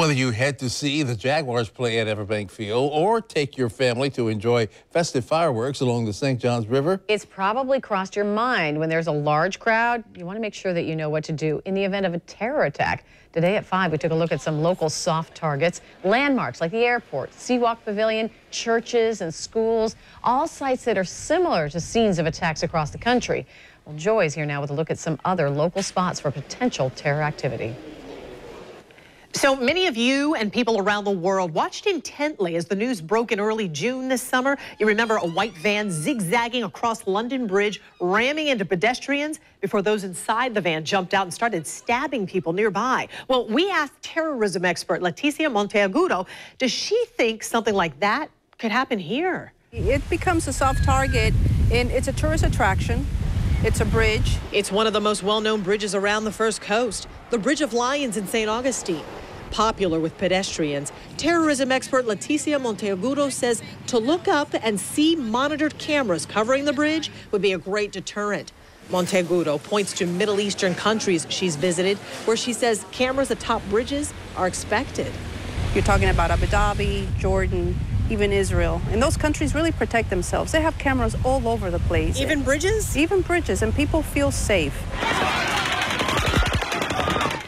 Whether you head to see the Jaguars play at Everbank Field or take your family to enjoy festive fireworks along the St. Johns River. It's probably crossed your mind when there's a large crowd. You want to make sure that you know what to do in the event of a terror attack. Today at 5, we took a look at some local soft targets, landmarks like the airport, Seawalk Pavilion, churches and schools, all sites that are similar to scenes of attacks across the country. Well, Joy's here now with a look at some other local spots for potential terror activity. So many of you and people around the world watched intently as the news broke in early June this summer. You remember a white van zigzagging across London Bridge, ramming into pedestrians before those inside the van jumped out and started stabbing people nearby. Well, we asked terrorism expert Leticia Monteagudo, does she think something like that could happen here? It becomes a soft target, and it's a tourist attraction. It's a bridge. It's one of the most well-known bridges around the First Coast, the Bridge of Lions in St. Augustine. Popular with pedestrians, terrorism expert Leticia Monteagudo says to look up and see monitored cameras covering the bridge would be a great deterrent. Monteagudo points to Middle Eastern countries she's visited, where she says cameras atop bridges are expected. You're talking about Abu Dhabi, Jordan, even Israel. And those countries really protect themselves. They have cameras all over the place. Even bridges? Even bridges, and people feel safe.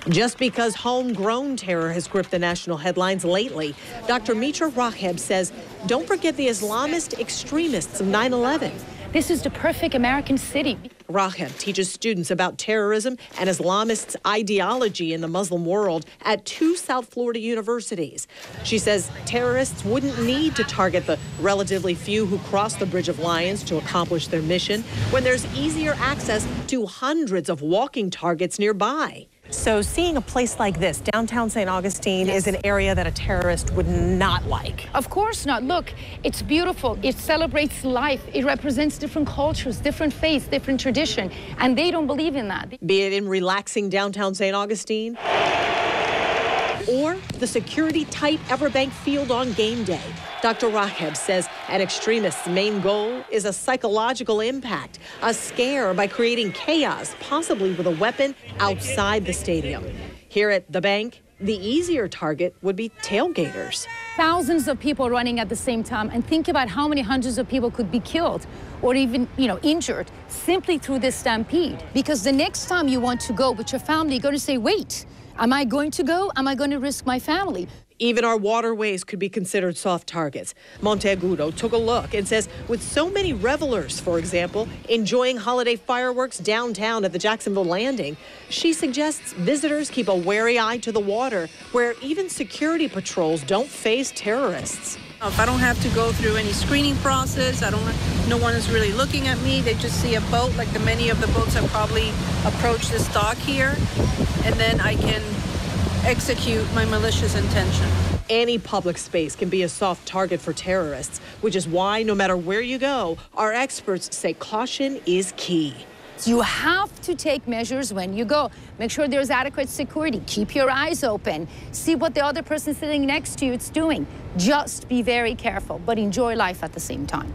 Just because homegrown terror has gripped the national headlines lately, Dr. Mitra Raheb says, don't forget the Islamist extremists of 9/11. This is the perfect American city. Raheb teaches students about terrorism and Islamists' ideology in the Muslim world at 2 South Florida universities. She says terrorists wouldn't need to target the relatively few who cross the Bridge of Lions to accomplish their mission when there's easier access to hundreds of walking targets nearby. So seeing a place like this, downtown St. Augustine, is an area that a terrorist would not like. Of course not. Look, it's beautiful. It celebrates life. It represents different cultures, different faiths, different tradition, and they don't believe in that. Be it in relaxing downtown St. Augustine or the security-tight Everbank Field on game day. Dr. Raheb says an extremist's main goal is a psychological impact, a scare by creating chaos, possibly with a weapon outside the stadium. Here at the bank, the easier target would be tailgaters. Thousands of people running at the same time, and think about how many hundreds of people could be killed or even, injured simply through this stampede. Because the next time you want to go with your family, you're going to say, wait, am I going to go? Am I going to risk my family? Even our waterways could be considered soft targets. Monteagudo took a look and says with so many revelers, for example, enjoying holiday fireworks downtown at the Jacksonville Landing, she suggests visitors keep a wary eye to the water, where even security patrols don't face terrorists. If I don't have to go through any screening process, no one is really looking at me. They just see a boat, like many of the boats have probably approached this dock here, and then I can execute my malicious intention. Any public space can be a soft target for terrorists, which is why no matter where you go, our experts say caution is key. You have to take measures when you go. Make sure there's adequate security. Keep your eyes open. See what the other person sitting next to you is doing. Just be very careful, but enjoy life at the same time.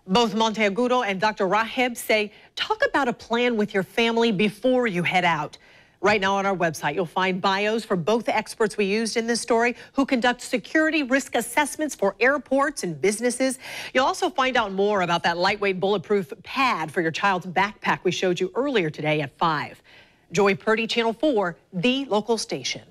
Both Monteagudo and Dr. Raheb say, talk about a plan with your family before you head out. Right now on our website, you'll find bios for both the experts we used in this story who conduct security risk assessments for airports and businesses. You'll also find out more about that lightweight bulletproof pad for your child's backpack we showed you earlier today at 5. Joy Purdy, Channel 4, the local station.